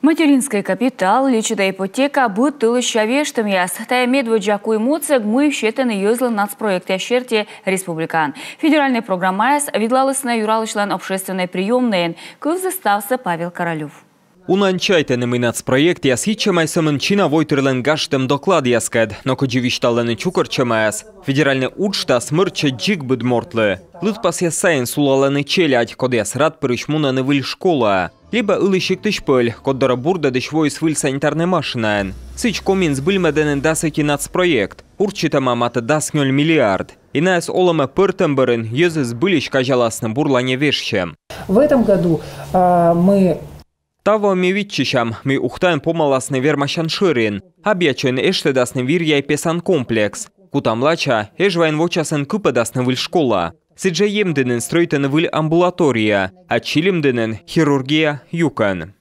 Материнский капитал, лечида ипотека, быт тылыща вештым яс. Тая медведжаку эмоциях мы щетен юзлы нацпроекте щерти республикан. Федеральная программа яс видлалысна юралышлан общественной приемной. Кыв застався Павел Королев. Унанчайтенный нацпроект яс хитчамай самын чина войтерлен гаштем доклад яскед, но коджевишталаны чукарчамаяс. Федеральный учта смырча джик быд мортлы. Лытпас ясайн сулаланы челядь, код яс рад пырышмуна невыль школа. Либо ылышик тышпыль, код дора бурда дышвой свыль санитарной машинаен. Сыч комин сбыльмеденен дасыки нацпроект. Урчитама мата дас 0 миллиард. Инаяс олама пыртемберен езы сбылищ кажаласным бурлане вешчем. В этом году мы... Таво ми витчищам, ми ухтаем помаласны вермащан шырин. Объячен эштедасны вирьяй песан комплекс. Кутамлача эжвайн вочасен кыпедасны выль школа. Сиджа емденен стройтен выль амбулатория, а чилимденен хирургия юкан.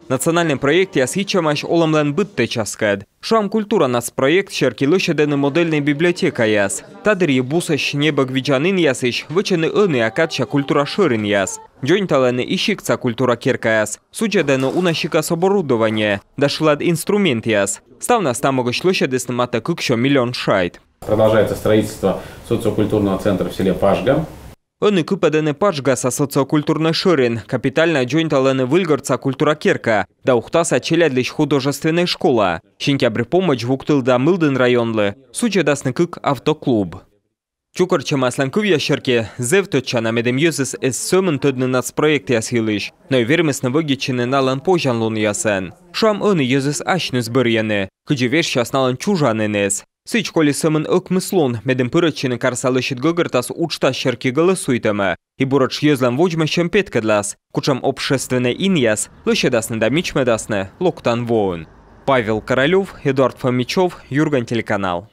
Национальный проект ясхичамаш оламлен бытте часкад. Шам культура нас проект щерки лышедены модельной библиотека яс. Тадыри бусащ небо гвиджанын ясыш, вычены ыны акадча культура шырын яс. Джойнталены ищикца культура керка яс. Суджедены унащикас оборудование, дашилад инструмент яс. Ставна стамогыш лышедесны мата кыкшо миллион шайт. Продолжается строительство социокультурного центра в селе Пашга. Они купедены Пашга со социокультурной ширин, капитально джойнталены выльгорца культура керка, да ухтаса челядлищ художественной школа. Сентябрь помощь вуктылда Мылден районлы, суджедасны кык автоклуб. Чукарчама сланкувья щерке зевточана медем юзес эс сөмін төдны нацпроект ясхилыш, но и вермесны выгечены налан пожанлун ясен. Шам они юзес ашнус бырьяны, кыджи щас налан чужанынес. Сыч коли сымын ыкмыслун, медем пырычыны карсалышит гыгыртас учта щерки голосуйтымы, и бурач езлам вожмы щемпеткадлас, кучам общественный иньяс, лышедасны да мичмедасны, локтан воун. Павел Королев, Эдуард Фомичев, Юрган телеканал.